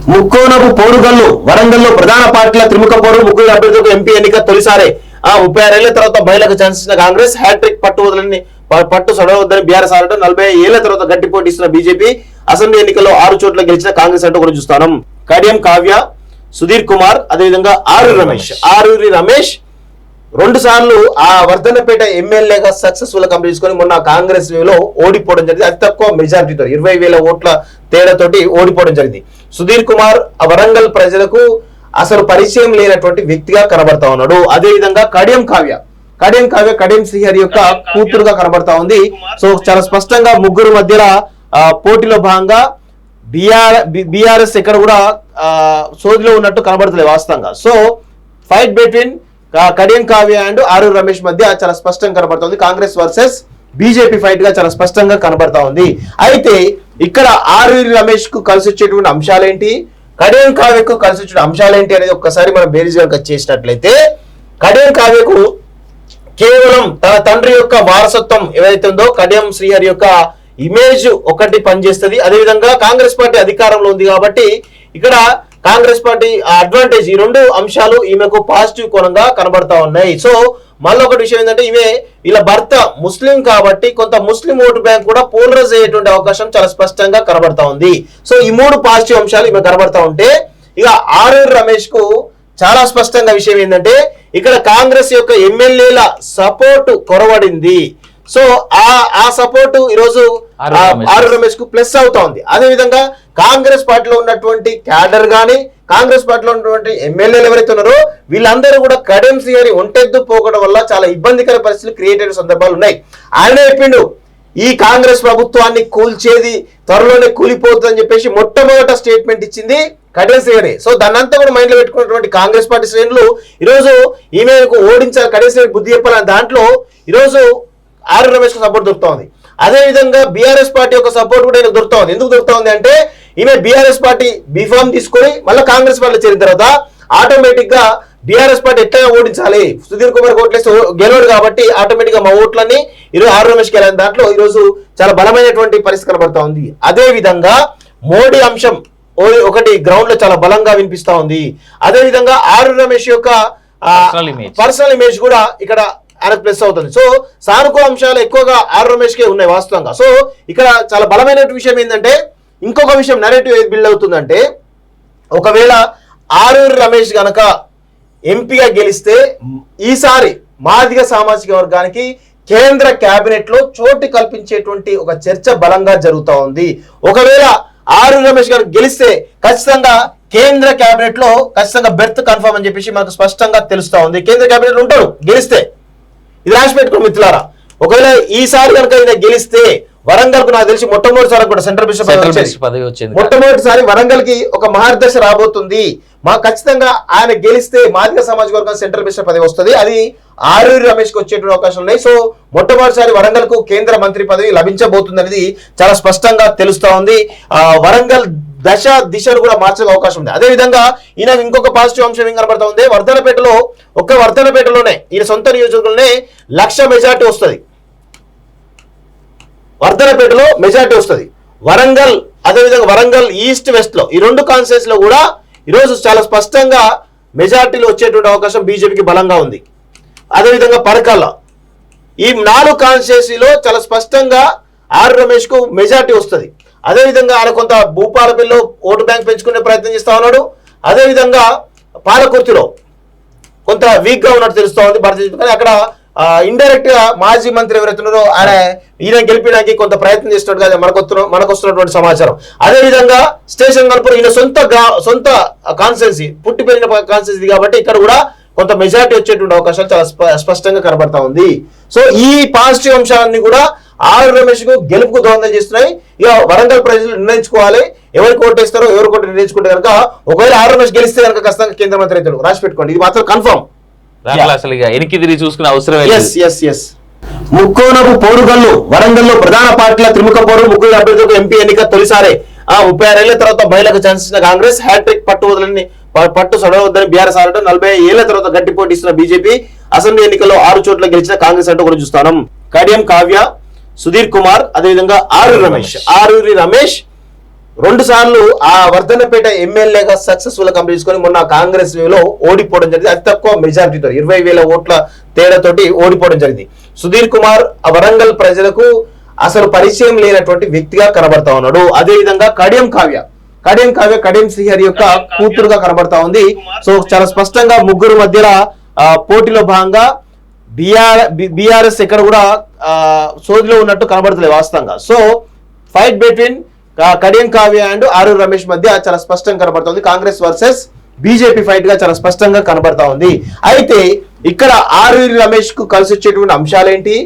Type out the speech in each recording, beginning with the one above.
ముక్కోనపు పోరుగల్లు వరంగల్లో ప్రధాన పార్టీల త్రిముఖ పోరు ముగ్గురు అభ్యర్థులకు ఎంపీ ఎన్నిక తొలిసారే 36 ఏళ్ల తర్వాత మహిళకు ఛాన్స్ ఇచ్చిన కాంగ్రెస్ హ్యాట్రిక్ పట్టు సడవద్దని బీఆర్ఎస్ ఆడటం 40 ఏళ్ల తర్వాత గట్టి పోటీ ఇస్తున్న బీజేపీ అసెంబ్లీ ఎన్నికల్లో 6 చోట్ల గెలిచిన కాంగ్రెస్ అంటూ కూడా చూస్తాం. కడియం కావ్య, సుధీర్ కుమార్, అదేవిధంగా ఆరూరి రమేష్ 2 సార్లు ఆ వర్ధన్నపేట ఎమ్మెల్యేగా సక్సెస్ఫుల్ గా కంప్లీట్ చేసుకొని మొన్న కాంగ్రెస్ లో ఓడిపోవడం జరిగింది. అతి తక్కువ మెజారిటీతో 20,000 ఓట్ల తేడాతోటి ఓడిపోవడం జరిగింది. సుధీర్ కుమార్ వరంగల్ ప్రజలకు అసలు పరిచయం లేనటువంటి వ్యక్తిగా కనబడతా ఉన్నాడు. అదే విధంగా కడియం కావ్య కడియం శ్రీహరి యొక్క కూతురుగా కనబడతా ఉంది. సో చాలా స్పష్టంగా ముగ్గురు మధ్యలో పోటీలో భాగంగా బీఆర్ఎస్ ఎక్కడ కూడా సోదిలో ఉన్నట్టు కనబడతలేదు వాస్తవంగా. So fight between Kadiyam Kavya and Aruri Ramesh మధ్య చాలా స్పష్టంగా కనబడుతుంది. కాంగ్రెస్ వర్సెస్ బీజేపీ ఫైట్ గా చాలా స్పష్టంగా కనబడతా ఉంది. అయితే ఇక్కడ ఆరూరి రమేష్ కు కలిసి వచ్చేటువంటి అంశాలేంటి, కడియం కావ్యకు కలిసి వచ్చే అంశాలేంటి అనేది ఒక్కసారి మనం బేరీజ్ కనుక చేసినట్లయితే కడియం కావ్యకు కేవలం తన తండ్రి యొక్క వారసత్వం ఏదైతే ఉందో కడియం శ్రీహరి యొక్క ఇమేజ్ ఒకటి పనిచేస్తుంది. అదేవిధంగా కాంగ్రెస్ పార్టీ అధికారంలో ఉంది కాబట్టి ఇక్కడ కాంగ్రెస్ పార్టీ అడ్వాంటేజ్, ఈ 2 అంశాలు ఈమెకు పాజిటివ్ కోణంగా కనబడతా ఉన్నాయి. సో మళ్ళీ ఒకటి విషయం ఏంటంటే వీళ్ళ భర్త ముస్లిం కాబట్టి కొంత ముస్లిం ఓటు బ్యాంక్ కూడా పోలరైజ్ అయ్యేటువంటి అవకాశం చాలా స్పష్టంగా కనబడతా ఉంది. సో ఈ 3 పాజిటివ్ అంశాలు ఈమె కనబడతా ఉంటే ఇక ఆరూరి రమేష్ కు చాలా స్పష్టంగా విషయం ఏంటంటే ఇక్కడ కాంగ్రెస్ యొక్క ఎమ్మెల్యేల సపోర్ట్ కొరవడింది. సో ఆ సపోర్ట్ ఈరోజు ఆరూరి రమేష్ కు ప్లస్ అవుతా ఉంది. అదేవిధంగా కాంగ్రెస్ పార్టీలో ఉన్నటువంటి క్యాడర్ గాని కాంగ్రెస్ పార్టీలో ఉన్నటువంటి ఎమ్మెల్యేలు ఎవరైతే ఉన్నారో వీళ్ళందరూ కూడా కడియం శ్రీహరి ఒంటెద్దు పోకడం వల్ల చాలా ఇబ్బందికర పరిస్థితులు క్రియేట్ అయిన సందర్భాలు ఉన్నాయి. ఆయన చెప్పిండు ఈ కాంగ్రెస్ ప్రభుత్వాన్ని కూల్చేది త్వరలోనే కూలిపోతుందని చెప్పేసి మొట్టమొదట స్టేట్మెంట్ ఇచ్చింది కడియం శ్రీహరి. సో దాన్నంతా కూడా మైండ్ లో పెట్టుకున్నటువంటి కాంగ్రెస్ పార్టీ శ్రేణులు ఈరోజు ఈమెకు ఓడించాలి, కడియం శ్రీహరి బుద్ధి చెప్పాలని దాంట్లో ఈరోజు ఆరూరి రమేష్ కు సపోర్ట్ దొరుకుతా ఉంది. అదే విధంగా బీఆర్ఎస్ పార్టీ యొక్క సపోర్ట్ కూడా ఈయనకు దొరుకుతా ఉంది. ఎందుకు దొరుకుతా ఉంది అంటే ఈమె బీఆర్ఎస్ పార్టీ బీఫామ్ తీసుకొని మళ్ళీ కాంగ్రెస్ పార్టీలో చేరిన తర్వాత ఆటోమేటిక్ గా బీఆర్ఎస్ పార్టీ ఎట్లా ఓడించాలి, సుధీర్ కుమార్ ఓట్లేస్తే గెలవడు కాబట్టి ఆటోమేటిక్ గా మా ఓట్లన్నీ ఈరోజు ఆరూరి రమేష్ వెళ్ళిన దాంట్లో ఈరోజు చాలా బలమైనటువంటి పరిస్థితి కనబడతా ఉంది. అదే విధంగా మోడీ అంశం ఒకటి గ్రౌండ్ లో చాలా బలంగా వినిపిస్తా ఉంది. అదే విధంగా ఆరూరి రమేష్ యొక్క పర్సనల్ ఇమేజ్ కూడా ఇక్కడ ఆయనకు ప్లస్ అవుతుంది. సో సానుకూల అంశాలు ఎక్కువగా ఆరూరి రమేష్ కే ఉన్నాయి వాస్తవంగా. సో ఇక్కడ చాలా బలమైన విషయం ఏంటంటే ఇంకొక విషయం నెరేటివ్ ఏది బిల్డ్ అవుతుందంటే ఒకవేళ ఆరూరి రమేష్ గనక ఎంపీగా గెలిస్తే ఈసారి మాదిగ సామాజిక వర్గానికి కేంద్ర కేబినెట్ లో చోటు కల్పించేటువంటి ఒక చర్చ బలంగా జరుగుతూ ఉంది. ఒకవేళ ఆరూరి రమేష్ గారు గెలిస్తే ఖచ్చితంగా కేంద్ర కేబినెట్ లో ఖచ్చితంగా బెర్త్ కన్ఫర్మ్ అని చెప్పేసి మనకు స్పష్టంగా తెలుస్తా ఉంది. కేంద్ర కేబినెట్ లో ఉంటారు గెలిస్తే. ఇది రాసి పెట్టుకో మిత్రులారా. ఒకవేళ ఈసారి కనుక ఈయన గెలిస్తే వరంగల్ కు నాకు తెలిసి మొట్టమొదటిసారి కూడా సెంట్రల్ బిషప్ పదవి వచ్చింది. మొట్టమొదటిసారి వరంగల్ కి ఒక మహర్దశ రాబోతుంది. ఖచ్చితంగా ఆయన గెలిస్తే మాదిగ సామాజిక వర్గం సెంట్రల్ బిషప్ పదవి వస్తుంది. అది ఆరూరి రమేష్ కు వచ్చేటువంటి అవకాశం ఉన్నాయి. సో మొట్టమొదటిసారి వరంగల్ కు కేంద్ర మంత్రి పదవి లభించబోతుంది అనేది చాలా స్పష్టంగా తెలుస్తా ఉంది. వరంగల్ దిశను కూడా మార్చే అవకాశం ఉంది. అదే విధంగా ఈయన ఇంకొక పాజిటివ్ అంశం ఏం కనబడతా ఉంది, వర్ధనపేటలోనే ఈయన సొంత నియోజకవర్గంలోనే 1,00,000 మెజార్టీ వస్తుంది. వర్ధనపేటలో మెజార్టీ వస్తుంది. వరంగల్ అదేవిధంగా వరంగల్ ఈస్ట్ వెస్ట్ లో ఈ 2 కాన్స్టిట్యూయెన్సీస్ లో కూడా ఈరోజు చాలా స్పష్టంగా మెజార్టీలు వచ్చేటువంటి అవకాశం బీజేపీకి బలంగా ఉంది. అదేవిధంగా పరకాల ఈ 4 కాన్స్టిట్యూయెన్సీలో చాలా స్పష్టంగా ఆరూరి రమేష్ కు మెజార్టీ వస్తుంది. అదేవిధంగా ఆయన కొంత భూపాలపల్లిలో ఓటు బ్యాంక్ పెంచుకునే ప్రయత్నం చేస్తా ఉన్నాడు. అదేవిధంగా పాలకుర్తిలో కొంత వీక్ గా ఉన్నట్టు తెలుస్తా ఉంది భారతీయ జనతా పార్టీ. అక్కడ ఇండైరెక్ట్ గా మాజీ మంత్రి ఎవరైతే ఉన్నారో ఈయన గెలిపడానికి కొంత ప్రయత్నం చేస్తున్నట్టుగా మనకు వస్తున్నటువంటి సమాచారం. అదేవిధంగా స్టేషన్ కనుపూర్ ఈయన సొంత కాన్స్టిట్యున్సీ పుట్టి పెరిగిన కాన్స్టిట్యున్సీ కాబట్టి ఇక్కడ కూడా కొంత మెజారిటీ వచ్చేటువంటి అవకాశాలు చాలా స్పష్టంగా కనబడతా ఉంది. సో ఈ పాజిటివ్ అంశాలన్నీ కూడా ఆరూరి రమేష్ కు గెలుపుకు దోహదం చేస్తున్నాయి. ఇక వరంగల్ ప్రజలు నిర్ణయించుకోవాలి ఎవరికి ఓటేస్తారో ఎవరికి ఓటు నిర్ణయించుకుంటే కనుక ఒకవేళ ఆరూరి రమేష్ గెలిస్తే కనుక ఖచ్చితంగా కేంద్ర మంత్రి అవుతాడు. రాసి పెట్టుకోండి, ఇది మాత్రం కన్ఫర్మ్. ముక్కోనపు పోరుగల్లు వరంగల్లో ప్రధాన పార్టీల త్రిముఖ పోరు ముగ్గురు అభ్యర్థులకు ఎంపీ ఎన్నిక తొలిసారే 36 ఏళ్ల తర్వాత మహిళకు ఛాన్స్ ఇచ్చిన కాంగ్రెస్ హ్యాట్రిక్ పట్టు సడవద్దని బీఆర్ఎస్ ఆడటం 40 ఏళ్ల తర్వాత గట్టి పోటీ ఇస్తున్న బీజేపీ అసెంబ్లీ ఎన్నికల్లో 6 చోట్ల గెలిచిన కాంగ్రెస్ అంటూ కూడా చూస్తాం. కడియం కావ్య, సుధీర్ కుమార్, అదేవిధంగా ఆరూరి రమేష్ 2 సార్లు ఆ వర్ధన్నపేట ఎమ్మెల్యేగా సక్సెస్ఫుల్ కంప్లీట్ చేసుకొని మొన్న కాంగ్రెస్ లో ఓడిపోవడం జరిగింది. అతి తక్కువ మెజారిటీతో 20,000 ఓట్ల తేడాతోటి ఓడిపోవడం జరిగింది. సుధీర్ కుమార్ ఆ వరంగల్ ప్రజలకు అసలు పరిచయం లేనటువంటి వ్యక్తిగా కనబడతా ఉన్నాడు. అదే విధంగా కడియం కావ్య కడియం శ్రీహరి యొక్క కూతురుగా కనబడతా ఉంది. సో చాలా స్పష్టంగా ముగ్గురు మధ్యలో పోటీలో భాగంగా బీఆర్ఎస్ ఎక్కడ కూడా సోదిలో ఉన్నట్టు కనబడతలేదు వాస్తవంగా. So fight between Kadiyam Kavya and Aruri Ramesh మధ్య చాలా స్పష్టంగా కనబడుతుంది. కాంగ్రెస్ వర్సెస్ బీజేపీ ఫైట్ గా చాలా స్పష్టంగా కనబడతా ఉంది. అయితే ఇక్కడ ఆరూరి రమేష్ కు కలిసి వచ్చేటువంటి అంశాలేంటి,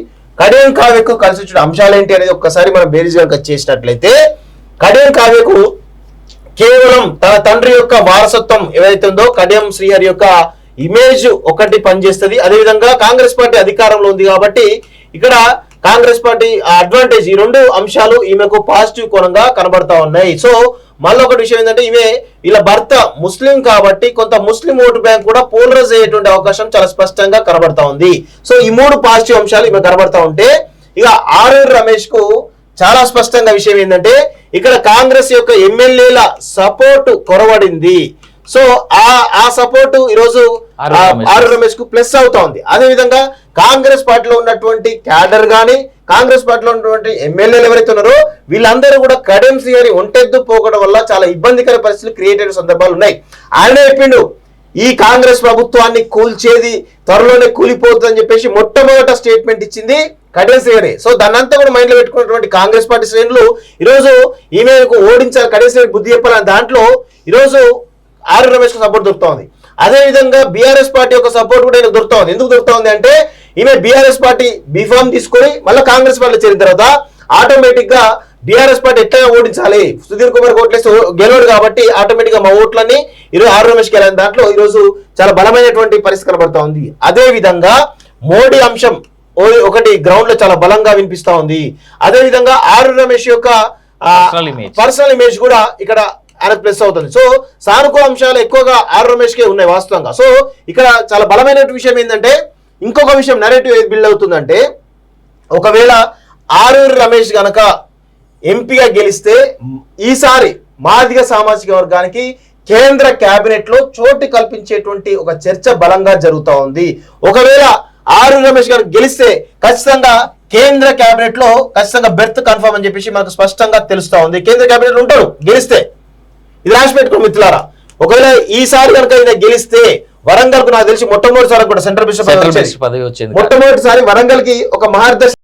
కడియం కావ్యకు కలిసి వచ్చే అంశాలేంటి అనేది ఒక్కసారి మనం బేరీజ్ కనుక చేసినట్లయితే కడియం కావ్యకు కేవలం తన తండ్రి యొక్క వారసత్వం ఏదైతే ఉందో కడియం శ్రీహరి యొక్క ఇమేజ్ ఒకటి పనిచేస్తుంది. అదేవిధంగా కాంగ్రెస్ పార్టీ అధికారంలో ఉంది కాబట్టి ఇక్కడ కాంగ్రెస్ పార్టీ అడ్వాంటేజ్, ఈ 2 అంశాలు ఈమెకు పాజిటివ్ కోణంగా కనబడతా ఉన్నాయి. సో మళ్ళీ ఒకటి విషయం ఏంటంటే వీళ్ళ భర్త ముస్లిం కాబట్టి కొంత ముస్లిం ఓటు బ్యాంక్ కూడా పోలరైజ్ అయ్యేటువంటి అవకాశం చాలా స్పష్టంగా కనబడతా ఉంది. సో ఈ 3 పాజిటివ్ అంశాలు ఈమె కనబడతా ఉంటే ఇక ఆరూరి రమేష్ కు చాలా స్పష్టంగా విషయం ఏంటంటే ఇక్కడ కాంగ్రెస్ యొక్క ఎమ్మెల్యేల సపోర్ట్ కొరవడింది. సో ఆ సపోర్ట్ ఈరోజు ఆరూరి రమేష్ కు ప్లస్ అవుతా ఉంది. అదే విధంగా కాంగ్రెస్ పార్టీలో ఉన్నటువంటి క్యాడర్ గాని కాంగ్రెస్ పార్టీలో ఉన్నటువంటి ఎమ్మెల్యేలు ఎవరైతే ఉన్నారో వీళ్ళందరూ కూడా కడియం శ్రీహరి ఒంటెద్దు పోకడం వల్ల చాలా ఇబ్బందికర పరిస్థితులు క్రియేట్ అయిన సందర్భాలు ఉన్నాయి. ఆయన చెప్పిండు ఈ కాంగ్రెస్ ప్రభుత్వాన్ని కూల్చేది త్వరలోనే కూలిపోతుందని చెప్పేసి మొట్టమొదట స్టేట్మెంట్ ఇచ్చింది కడియం శ్రీహరి. సో దాన్నంతా కూడా మైండ్ లో పెట్టుకున్నటువంటి కాంగ్రెస్ పార్టీ శ్రేణులు ఈరోజు ఈమెకు ఓడించాలి, కడియం శ్రీహరి బుద్ధి చెప్పాలని దాంట్లో ఈరోజు ఆరూరి రమేష్ కు సపోర్ట్ దొరుకుతా ఉంది. అదే విధంగా బీఆర్ఎస్ పార్టీ యొక్క సపోర్ట్ కూడా ఈయనకు దొరుకుతా ఉంది. ఎందుకు దొరుకుతా ఉంది అంటే ఈమె బీఆర్ఎస్ పార్టీ బీఫామ్ తీసుకొని మళ్ళీ కాంగ్రెస్ పార్టీలో చేరిన తర్వాత ఆటోమేటిక్ గా బీఆర్ఎస్ పార్టీ ఎట్లా ఓడించాలి, సుధీర్ కుమార్ ఓట్లేసి గెలవడు కాబట్టి ఆటోమేటిక్ గా మా ఓట్లన్నీ ఈరోజు ఆరూరి రమేష్ కి వెళ్ళిన దాంట్లో ఈరోజు చాలా బలమైనటువంటి పరిస్థితి కనబడతా ఉంది. అదే విధంగా మోడీ అంశం ఒకటి గ్రౌండ్ లో చాలా బలంగా వినిపిస్తా ఉంది. అదే విధంగా ఆరూరి రమేష్ యొక్క పర్సనల్ ఇమేజ్ కూడా ఇక్కడ ఆయనకు ప్లస్ అవుతుంది. సో సానుకూల అంశాలు ఎక్కువగా ఆరూరి రమేష్ కే ఉన్నాయి వాస్తవంగా. సో ఇక్కడ చాలా బలమైన విషయం ఏంటంటే ఇంకొక విషయం నరేటివ్ ఏది బిల్డ్ అవుతుందంటే ఒకవేళ ఆరూరి రమేష్ గనక ఎంపీగా గెలిస్తే ఈసారి మాదిగ సామాజిక వర్గానికి కేంద్ర కేబినెట్ లో చోటు కల్పించేటువంటి ఒక చర్చ బలంగా జరుగుతూ ఉంది. ఒకవేళ ఆరూరి రమేష్ గారు గెలిస్తే ఖచ్చితంగా కేంద్ర కేబినెట్ లో ఖచ్చితంగా బెర్త్ కన్ఫర్మ్ అని చెప్పేసి మనకు స్పష్టంగా తెలుస్తా ఉంది. కేంద్ర కేబినెట్ ఉంటారు గెలిస్తే, ఇది రాసి పెట్టుకో మిత్రులారా. ఒకవేళ ఈసారి కనుక ఈయన గెలిస్తే వరంగల్ కు నాకు తెలిసి మొట్టమొదటిసారి కూడా సెంట్రల్ బిషప్ పదవి వచ్చింది. మొట్టమొదటిసారి వరంగల్ కి ఒక మార్గదర్శి